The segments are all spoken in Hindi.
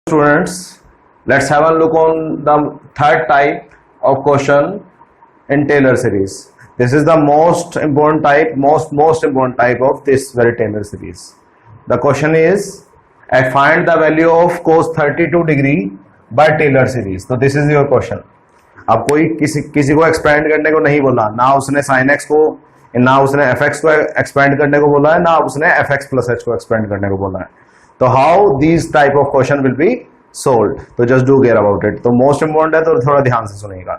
Students, let's have a look on the third type of question in Taylor series. This is the most important type, most important type of this very Taylor series. The question is, I find the value of cos 32 degree by Taylor series. So this is your question. अब कोई किसी को एक्सपेंड करने को नहीं बोला, ना उसने sin x को, ना उसने fx को एक्सपेंड करने को बोला है, ना उसने fx plus h को एक्सपेंड करने को बोला है. तो how these type of question will be solve, तो just do care about it. तो मोस्ट इंपॉर्टेंट है, तो थोड़ा ध्यान से सुनिएगा.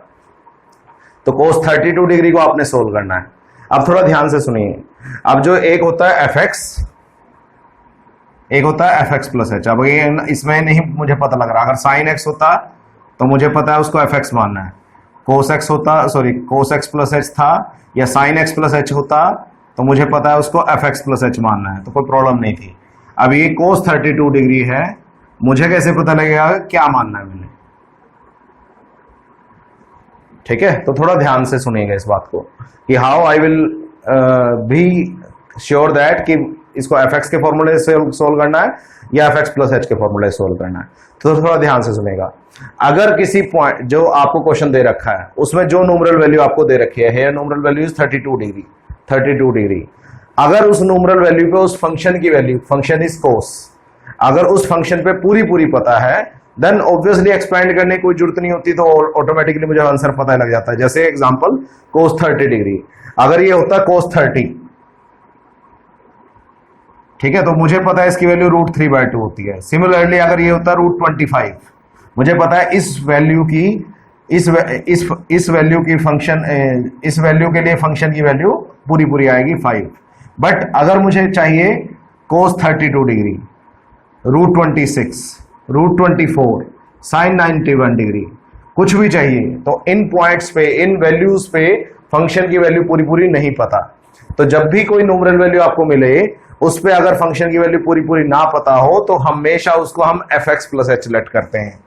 तो cos 32 डिग्री को आपने सोल्व करना है. अब थोड़ा ध्यान से सुनिए. अब जो एक होता है fx, एक होता है fx प्लस h. अब ये इसमें नहीं मुझे पता लग रहा, अगर sin x होता तो मुझे पता है उसको fx मानना है. cos x होता, sorry cos x plus h था, या sin x प्लस h होता तो मुझे पता है उसको fx प्लस h मानना है, तो कोई प्रॉब्लम नहीं थी. अब ये cos 32 डिग्री है, मुझे कैसे पता लगेगा क्या मानना है मैंने? ठीक है, तो थोड़ा ध्यान से सुनिएगा इस बात को कि how I will be sure that कि इसको fx के फॉर्मूले से सोल्व करना है या fx प्लस h के फॉर्मूले से सोल्व करना है. तो थोड़ा ध्यान से सुनेगा. अगर किसी पॉइंट जो आपको क्वेश्चन दे रखा है उसमें जो न्यूमरल वैल्यू आपको दे रखी है, here numeral value is 32 degree. अगर उस न्यूमरल वैल्यू पे उस फंक्शन की वैल्यू, फंक्शन इज कोस, अगर उस फंक्शन पे पूरी पता है, देन ऑब्वियसली एक्सपेंड करने की कोई जरूरत नहीं होती, तो ऑटोमेटिकली मुझे आंसर पता लग जाता है. जैसे एग्जांपल कोस 30 डिग्री, अगर ये होता कोस 30, ठीक है, तो मुझे पता है इसकी वैल्यू √3/2 होती है. सिमिलरली अगर ये होता √25, मुझे पता है इस वैल्यू की, इस वैल्यू की फंक्शन, इस वैल्यू के लिए फंक्शन की वैल्यू पूरी आएगी 5. बट अगर मुझे चाहिए cos 32 डिग्री, √26, √24, sin 91 डिग्री, कुछ भी चाहिए, तो इन पॉइंट्स पे, इन वैल्यूज पे फंक्शन की वैल्यू पूरी नहीं पता. तो जब भी कोई न्यूमरल वैल्यू आपको मिले, उस पे अगर फंक्शन की वैल्यू पूरी ना पता हो, तो हमेशा उसको हम fx प्लस h लेट करते हैं.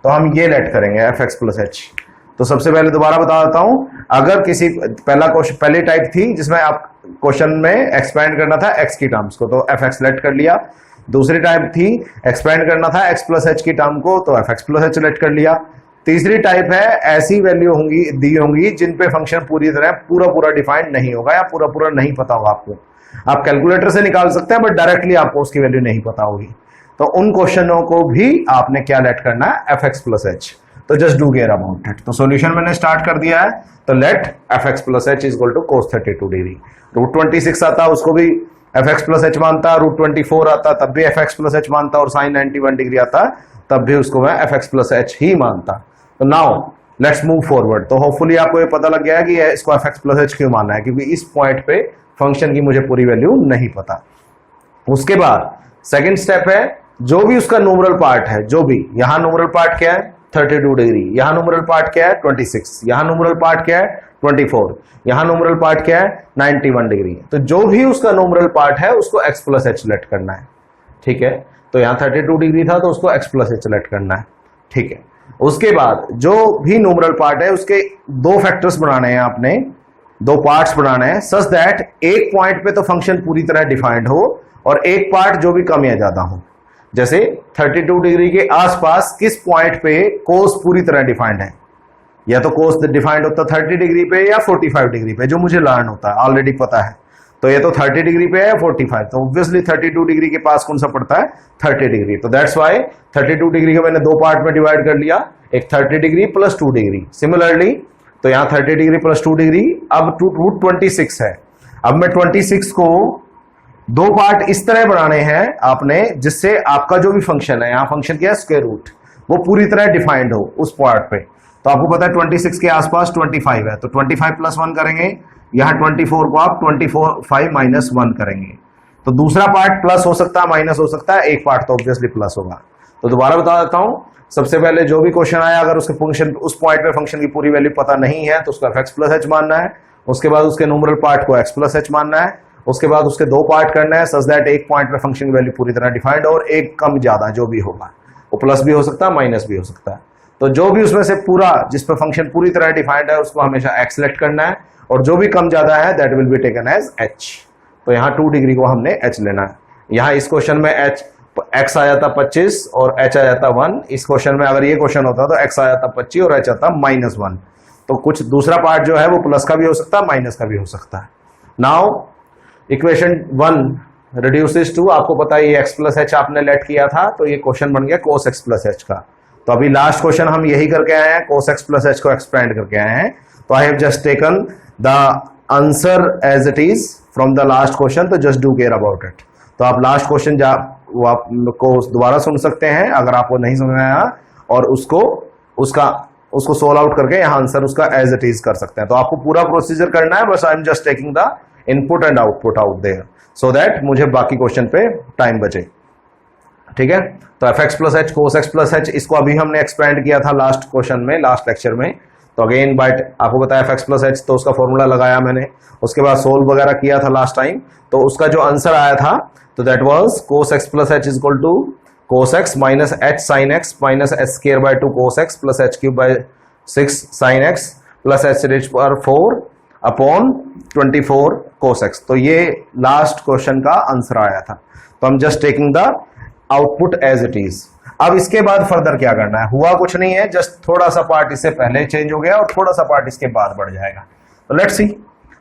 तो हम ये लेट करेंगे fx प्लस h. तो सबसे पहले दोबारा बता देता हूं, अगर किसी पहला क्वेश्चन, पहली टाइप थी जिसमें आप क्वेश्चन में एक्सपेंड करना था x की टर्म्स को, तो fx लेट कर लिया. दूसरी टाइप थी एक्सपेंड करना था x प्लस h की टर्म को, तो fx प्लस h लेट कर लिया. तीसरी टाइप है ऐसी वैल्यू होंगी, दी होंगी जिन पे फंक्शन पूरी तरह पूरा डिफाइंड नहीं होगा या पूरा नहीं पता होगा आपको. आप कैलकुलेटर से निकाल सकते हैं, बट डायरेक्टली आपको उसकी वैल्यू नहीं पता होगी. तो उन क्वेश्चनों को भी आपने क्या लेट करना है, fx प्लस h. तो just do care about it. तो सॉल्यूशन मैंने स्टार्ट कर दिया है. तो let fx plus h is equal to cos 32 degree. √26 आता उसको भी fx प्लस h मानता, √24 आता तब भी fx प्लस h मानता, और sin 91 डिग्री आता तब भी उसको मैं fx प्लस h ही मानता. तो नाउ लेट्स मूव फॉरवर्ड. तो होपफुली आपको ये पता लग गया है कि इसको fx प्लस h क्यों मानना है, क्योंकि इस पॉइंट पे फंक्शन की मुझे पूरी वैल्यू नहीं पता. उसके बाद सेकेंड स्टेप है, जो भी उसका न्यूमरल पार्ट है, जो भी, यहां न्यूमरल पार्ट क्या है 32 डिग्री, यहां न्यूमरल पार्ट क्या है 26, यहां न्यूमरल पार्ट क्या है 24, यहां न्यूमरल पार्ट क्या है 91 डिग्री. तो जो भी उसका न्यूमरल पार्ट है उसको x प्लस h लेट करना है. ठीक है, तो यहां 32 डिग्री था तो उसको x प्लस h लेट करना है. ठीक है, उसके बाद जो भी न्यूमरल पार्ट है उसके दो फैक्टर्स बनाने हैं आपने, दो पार्ट्स बनाने हैं, सच दैट एक पॉइंट पे तो फंक्शन पूरी तरह डिफाइंड हो और एक पार्ट जो भी कम या ज्यादा हो. जैसे 32 डिग्री के आसपास किस पॉइंट पे कोस पूरी तरह डिफाइंड है, या तो कोस डिफाइंड होता 30 डिग्री पे या 45 डिग्री पे, जो मुझे लर्न होता है ऑलरेडी पता है. तो ये तो 30 डिग्री पे है 45, तो ऑब्वियसली 32 डिग्री के पास कौन सा पड़ता है 30 डिग्री. तो दैट्स व्हाई 32 डिग्री को मैंने दो पार्ट में डिवाइड कर लिया, एक 30 डिग्री प्लस 2 डिग्री. सिमिलरली तो यहाँ 30 डिग्री प्लस 2 डिग्री, अब √26 है. अब मैं 26 को दो पार्ट इस तरह बनाने हैं आपने, जिससे आपका जो भी फंक्शन है, यहाँ फंक्शन क्या है स्क्वायर रूट, वो पूरी तरह डिफाइंड हो उस पार्ट पे. तो आपको पता है 26 के आसपास 25 है, तो 25 प्लस 1 करेंगे, यहाँ 24 को आप 25 माइनस 1 करेंगे। तो दूसरा पार्ट प्लस हो सकता है, माइनस हो सकता है, एक पार्ट तो ऑब्वियसली प्लस होगा। तो दोबारा बता देता हूं, सबसे पहले जो भी क्वेश्चन आया अगर उसके फंक्शन उस पॉइंट पे फंक्शन की पूरी वैल्यू पता नहीं है तो उसका x प्लस एच मानना है, उसके बाद उसके न्यूमरल पार्ट को x प्लस एच मानना है, उसके बाद उसके दो पार्ट करना है सच दैट एक पॉइंट पे फंक्शन की वैल्यू पूरी तरह डिफाइंड और एक कम ज्यादा जो भी होगा, वो प्लस भी हो सकता है माइनस भी हो सकता है। तो जो भी उसमें से पूरा जिस पर फंक्शन पूरी तरह डिफाइंड है उसको हमेशा x सेलेक्ट करना है, और जो भी कम ज्यादा है that will be taken as h। तो यहाँ 2 डिग्री को हमने h लेना है। यहाँ इस क्वेश्चन में x आ जाता 25 और h आ जाता 1। इस क्वेश्चन में अगर ये क्वेश्चन होता तो x आ जाता 25 और h आता -1। तो कुछ दूसरा पार्ट जो है वो प्लस का भी हो सकता है माइनस का भी हो सकता है। नाउ इक्वेशन 1 रिड्यूसेस टू, आपको पता है ये x प्लस एच आपने लेट किया था, तो ये क्वेश्चन बन गया cos x प्लस एच का। तो अभी लास्ट क्वेश्चन हम यही करके आए हैं, cos x प्लस एच को एक्सपेंड करके आए हैं। तो I have just taken the answer as it is from the last question, तो just do care about it. तो आप लास्ट क्वेश्चन वो आपको दोबारा सुन सकते हैं अगर आपको नहीं समझ में आया, और उसको सोल्व आउट करके यहाँ आंसर उसका एज इट इज कर सकते हैं। तो आपको पूरा प्रोसीजर करना है, बस I am just taking the input and output out there so that मुझे बाकी क्वेश्चन पे टाइम बचे। ठीक है, तो F X plus H cos X plus H इसको अभी हमने एक्सपेंड किया था लास्ट क्वेश्चन में, लास्ट लेक्चर में। तो अगेन बट आपको बताया एफ एक्स प्लस एच, तो उसका फॉर्मूला लगाया मैंने, उसके बाद सोल्व वगैरह किया था लास्ट टाइम। तो उसका जो आंसर आया था तो that was cos X plus H is equal to cos X minus H sine X minus H square by 2 cos X plus H cube by 6 sine X plus H raise पर 4 अपॉन 24 कोस एक्स। तो ये लास्ट क्वेश्चन का आंसर आया था। तो हम just taking the output as it is. अब इसके बाद फर्दर क्या करना है, हुआ कुछ नहीं है, जस्ट थोड़ा सा पार्ट इससे पहले चेंज हो गया और थोड़ा सा पार्ट इसके बाद बढ़ जाएगा। तो लेट्स सी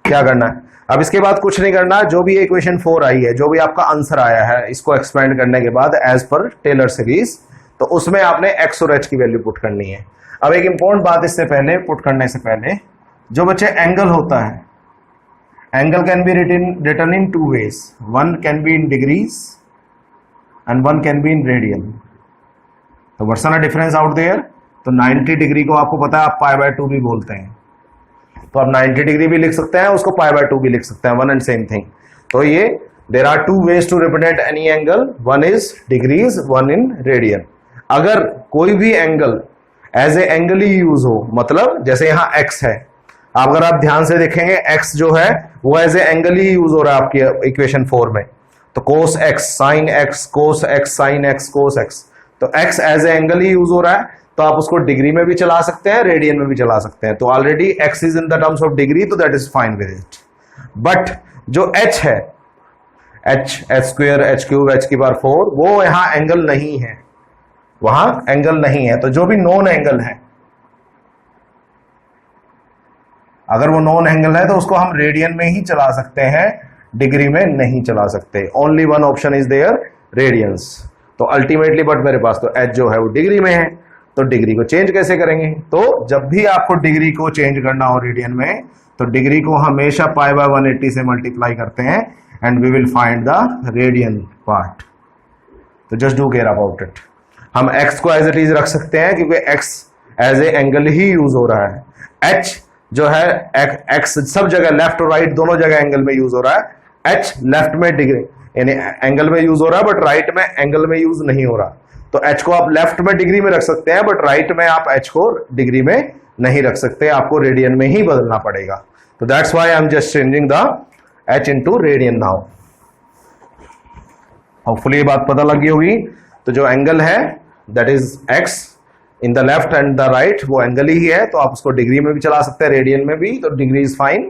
क्या करना है। अब इसके बाद कुछ नहीं करना, जो भी इक्वेशन 4 आई है, जो भी आपका आंसर आया है, इसको एक्सपेंड करने के बाद एज पर टेलर सीरीज, तो उसमें आपने x और h की वैल्यू पुट करनी है। अब एक इंपॉर्टेंट बात इससे पहले, पुट करने से पहले, जो बच्चे एंगल होता है, angle can be written in 2 ways, one can be in degrees and one can be in radian. तो what's the difference out there. तो 90 डिग्री को आपको पता है आप पाई बाय 2 भी बोलते हैं, तो आप 90 डिग्री भी लिख सकते हैं, उसको पाई बाय 2 भी लिख सकते हैं, वन एंड सेम थिंग। तो ये there are 2 ways to represent any angle, one is degrees one in radian. अगर कोई भी एंगल एज ए एंगल ही यूज हो, मतलब जैसे यहां x है, अगर आप ध्यान से देखेंगे x जो है वो एज ए एंगल ही यूज हो रहा है आपकी इक्वेशन 4 में। तो cos x sin x cos x sin x cos x, तो x एज ए एंगल ही यूज हो रहा है, तो आप उसको डिग्री में भी चला सकते हैं, रेडियन में भी चला सकते हैं। तो already x is in the terms of degree, तो that is fine with it. But जो h है, h square h cube h की पावर 4, वो यहां एंगल नहीं है, वहां एंगल नहीं है। तो जो भी नॉन एंगल है, अगर वो नॉन एंगल है तो उसको हम रेडियन में ही चला सकते हैं, डिग्री में नहीं चला सकते। Only one option is there, radians. तो अल्टीमेटली बट मेरे पास तो h जो है वो डिग्री में है, तो डिग्री को चेंज कैसे करेंगे। तो जब भी आपको डिग्री को चेंज करना हो रेडियन में, तो डिग्री को हमेशा पाई बाय 180 से मल्टीप्लाई करते हैं and we will find the radian part. तो just do care about it. हम x को एज इट इज रख सकते हैं क्योंकि x एज ए एंगल ही यूज हो रहा है। h जो है x सब जगह लेफ्ट और राइट दोनों जगह एंगल में यूज हो रहा है। h लेफ्ट में डिग्री यानी एंगल में यूज हो रहा है, बट राइट में एंगल में यूज नहीं हो रहा। तो h को आप लेफ्ट में डिग्री में रख सकते हैं, बट राइट में आप h को डिग्री में नहीं रख सकते, आपको रेडियन में ही बदलना पड़ेगा। तो that's why I am just changing the h into radian now. Hopefully ये बात पता लगी होगी। तो जो एंगल है that is x in the left and the right, वो एंगल ही है, तो आप उसको डिग्री में भी चला सकते हैं, रेडियन में भी, तो डिग्री इज फाइन।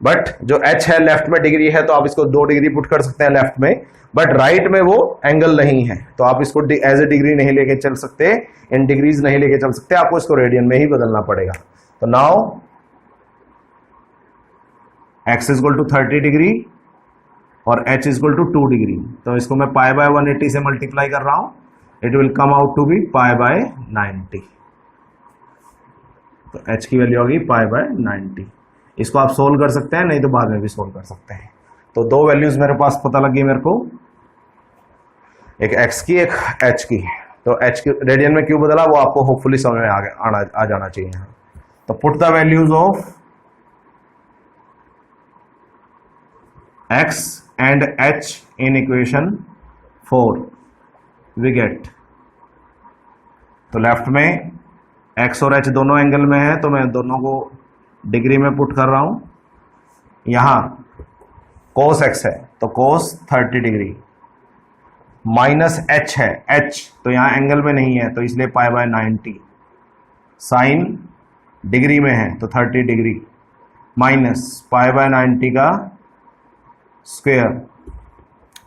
बट जो h है लेफ्ट में डिग्री है, तो आप इसको 2 डिग्री पुट कर सकते हैं लेफ्ट में, बट राइट में वो एंगल नहीं है, तो आप इसको एज ए डिग्री नहीं लेके चल सकते, इन डिग्रीज नहीं लेके चल सकते, आपको इसको रेडियन में ही बदलना पड़ेगा। तो now x is equal to 30 degree और h is equal to 2 degree. तो इसको मैं पाई बाय 180 से मल्टीप्लाई कर रहा हूं, it will come out to be pi by 90। तो h की वैल्यू होगी पाई बाय 90। इसको आप सोल्व कर सकते हैं, नहीं तो बाद में भी सोल्व कर सकते हैं। तो 2 वैल्यूज मेरे पास पता लगी मेरे को, एक x की एक h की। तो h रेडियन में क्यों बदला वो आपको होपफुली समझ में आ जाना चाहिए। तो put the values of x and h in equation 4 we get, तो लेफ्ट में x और h दोनों एंगल में है तो मैं दोनों को डिग्री में पुट कर रहा हूं। यहां cos x है तो cos 30 डिग्री, माइनस h है, h तो यहां एंगल में नहीं है तो इसलिए पाई बाय 90, साइन डिग्री में है तो 30 डिग्री, माइनस पाई बाय 90 का स्क्वायर,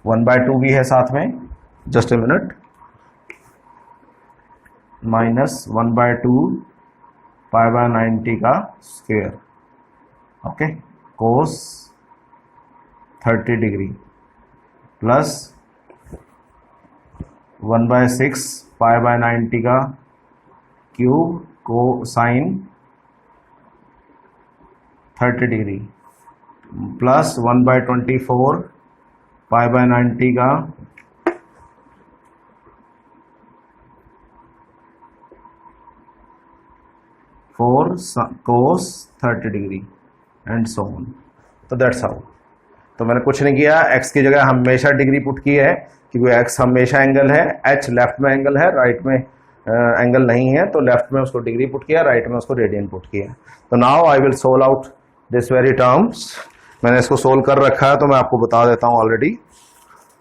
1/2 भी है साथ में, just a minute, minus 1/2 pi by 90 का square, okay, cos 30 degree plus 1/6 pi by 90 का क्यूब को sine 30 degree plus 1/24 pi by 90 का cos 30 degree and so on. तो दैट्स हाउ। तो मैंने कुछ नहीं किया, x की जगह हमेशा डिग्री पुट की है क्योंकि x हमेशा एंगल है, h लेफ्ट में एंगल है, राइट में एंगल नहीं है, तो लेफ्ट में उसको डिग्री पुट किया, राइट में उसको रेडियन पुट किया। तो now I will solve out this very terms. मैंने इसको सोल्व कर रखा है तो मैं आपको बता देता हूं ऑलरेडी,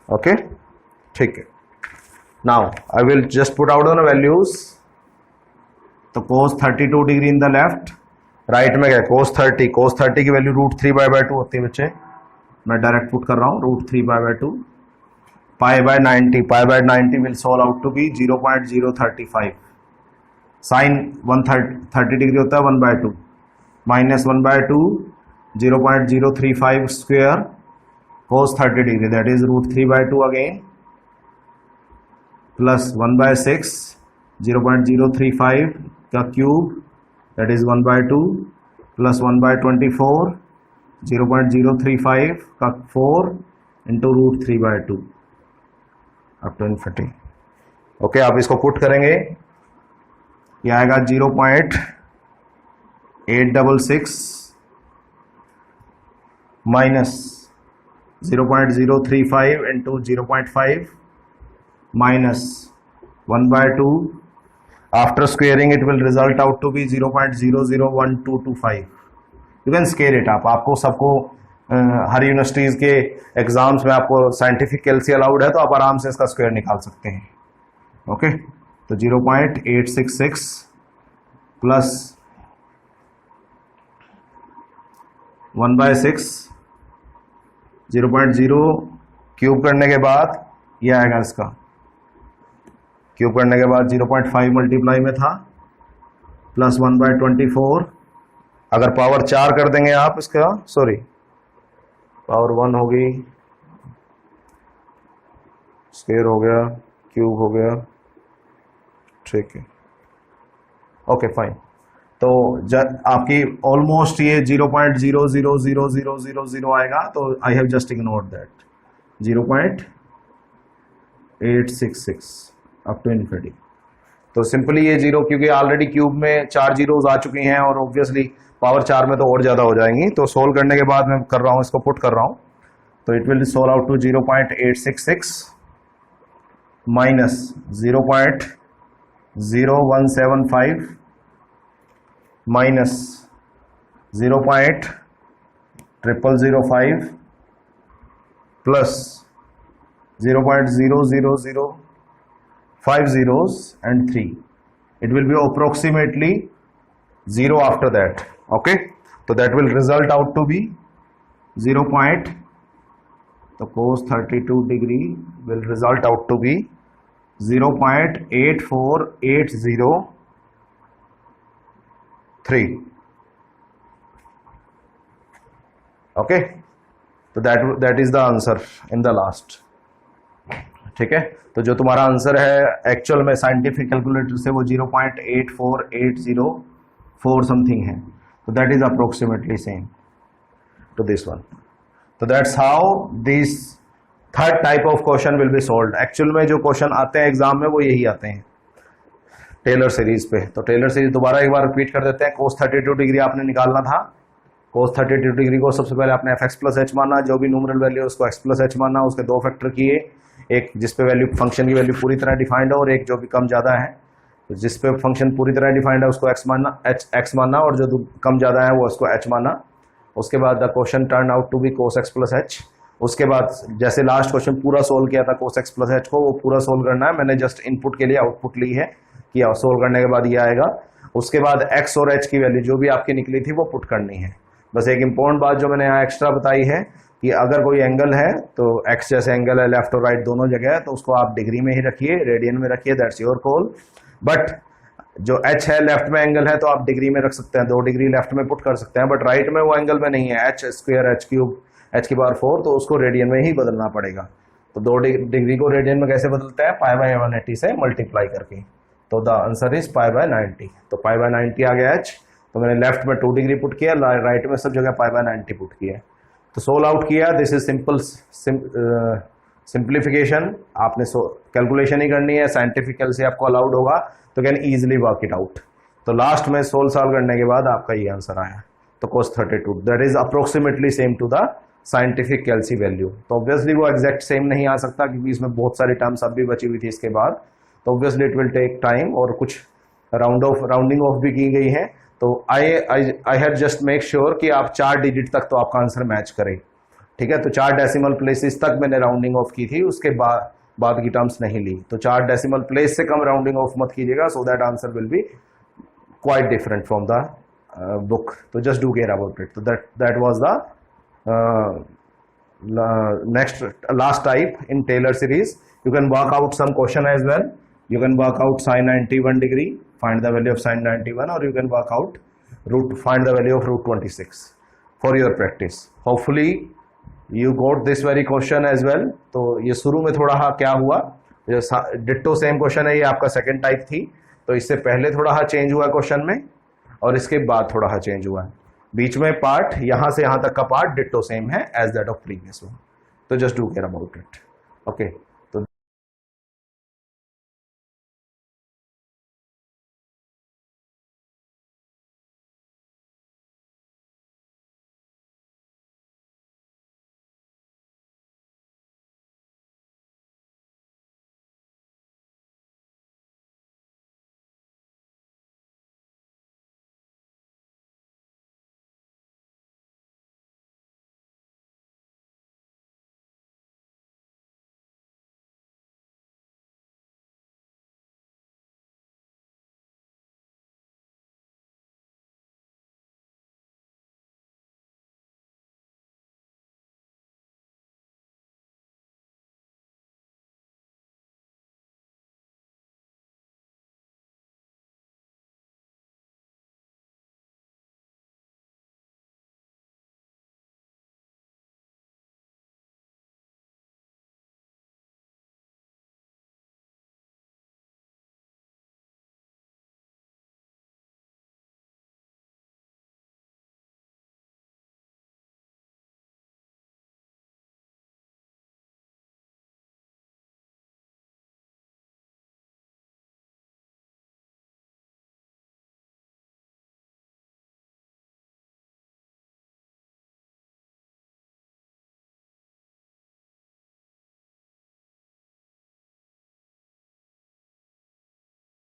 ओके, ठीक है। Now I will just put out the values. तो cos 32 degree in the left, right में क्या cos 30 की वैल्यू √3/2 होती है बच्चे, मैं डायरेक्ट पुट कर रहा हूं √3/2, pi by 90 will solve out to be 0.035, sine 130 degree होता है 1/2, minus 1/2 0.035 square cos 30 degree that is √3/2 again, plus 1/6 0.035 का क्यूब दैट इज 1/2 प्लस 1/24 0.035 का 4 into √3/2 up to infinity. Okay, आप इसको पुट करेंगे, ये आएगा 0.866 minus 0.035 into 0.5 minus 1/2, after squaring it will result out to be 0.001225. You can scale it up। आपको सबको हर यूनिवर्सिटीज के एग्जाम्स में आपको साइंटिफिक कैलसी अलाउड है तो आप आराम से इसका स्क्वायर निकाल सकते हैं। ओके, तो 0.866 प्लस 1/6 0.0 क्यूब करने के बाद ये आएगा, इसका क्यूब करने के बाद 0.5 मल्टीप्लाई में था प्लस 1/24, अगर पावर 4 कर देंगे आप इसका, सॉरी पावर 1 होगी, स्क्वायर हो गया, क्यूब हो गया, ठीक है, ओके फाइन। तो आपकी ऑलमोस्ट ये 0.000000 आएगा, तो I have just ignored that 0.866 up to infinity. तो सिंपली ये जीरो, क्योंकि ऑलरेडी क्यूब में 4 जीरोज आ चुकी हैं और ऑब्वियसली पावर 4 में तो और ज्यादा हो जाएंगी, तो सोल्व करने के बाद मैं कर रहा हूं, इसको पुट कर रहा हूं, तो it will solve out to 0.866 minus 0.0175 minus 0.0005 plus 0.000 zeros and 3. It will be approximately 0 after that. Okay, so that will result out to be 0. So cos 32 degree will result out to be 0.84803. Okay, so that is the answer in the last. ठीक है, तो जो तुम्हारा आंसर है एक्चुअल में साइंटिफिक कैलकुलेटर से वो 0.84804 समथिंग है, तो that is approximately same to this one. तो that's how this third type of question will be solved. Actual में जो क्वेश्चन आते हैं एग्जाम में वो यही आते हैं टेलर सीरीज पे। तो टेलर सीरीज दोबारा एक बार रिपीट कर देते हैं। cos 32 डिग्री आपने निकालना था। cos 32 डिग्री को सबसे पहले आपने fx प्लस एच माना, जो भी न्यूमरल वैल्यू है उसको x प्लस एच माना, उसके दो फैक्टर किए, एक जिस पे वैल्यू फंक्शन की वैल्यू पूरी तरह डिफाइंड है और एक जो भी कम ज्यादा है। तो जिस पे फंक्शन पूरी तरह डिफाइंड है उसको x मानना, x माना, और जो कम ज्यादा है वो उसको h माना। उसके बाद the question turn out to be cos x plus h. उसके बाद जैसे लास्ट क्वेश्चन पूरा सोल्व किया था cos x प्लस एच को, वो पूरा सोल्व करना है। मैंने जस्ट इनपुट के लिए आउटपुट ली है कि सोल्व करने के बाद ये आएगा। उसके बाद x और h की वैल्यू जो भी आपकी निकली थी वो पुट करनी है। बस एक इंपॉर्टेंट बात जो मैंने यहाँ एक्स्ट्रा बताई है कि अगर कोई एंगल है तो x जैसे एंगल है लेफ्ट और राइट दोनों जगह है तो उसको आप डिग्री में ही रखिए, रेडियन में रखिए, दैट्स योर कॉल। बट जो h है लेफ्ट में एंगल है तो आप डिग्री में रख सकते हैं, 2 डिग्री लेफ्ट में पुट कर सकते हैं। बट राइट में वो एंगल में नहीं है, h square h cube h की पावर 4, तो उसको रेडियन में ही बदलना पड़ेगा। तो 2 डिग्री को रेडियन में कैसे बदलते हैं? पाई बाय 180 से मल्टीप्लाई करके। तो the answer is pi by 90। तो पाई बाय 90 आ गया h। तो मैंने लेफ्ट में 2 डिग्री पुट किया, राइट में सब जगह पाई बाय 90 पुट किया। तो सोल्व आउट किया। This is simple simplification. आपने कैलकुलेशन ही करनी है, साइंटिफिकल से आपको अलाउड होगा तो can easily work it out. तो लास्ट में सॉल्व करने के बाद आपका ये आंसर आया। तो cos 32 that is approximately same to the scientific calci value. तो ऑब्वियसली वो एग्जैक्ट सेम नहीं आ सकता क्योंकि इसमें बहुत सारी टर्म्स अब भी बची हुई थी इसके बाद। तो obviously it will take time और कुछ राउंडिंग ऑफ भी की गई है। तो I have just make sure कि आप 4 डिजिट तक तो आपका आंसर मैच करे। ठीक है, तो 4 डेसिमल प्लेसेस तक मैंने राउंडिंग ऑफ की थी, उसके बाद की टर्म्स नहीं ली। तो 4 डेसिमल प्लेस से कम राउंडिंग ऑफ मत कीजिएगा, so that answer will be quite different from the book. So just do care about it. So that was the last type in Taylor series. You can work out some question as well. You can work out sin 91 degree, find the value of sin 91, or you can work out find the value of root 26 for your practice. Hopefully you got this very question as well. तो ये शुरू में थोड़ा क्या हुआ, डिट्टो सेम क्वेश्चन है, ये आपका सेकंड टाइप थी। तो इससे पहले थोड़ा चेंज हुआ क्वेश्चन में और इसके बाद थोड़ा चेंज हुआ है। बीच में पार्ट यहां से यहां तक का पार्ट डिट्टो सेम है as that of previous one. तो just do care about it. Okay.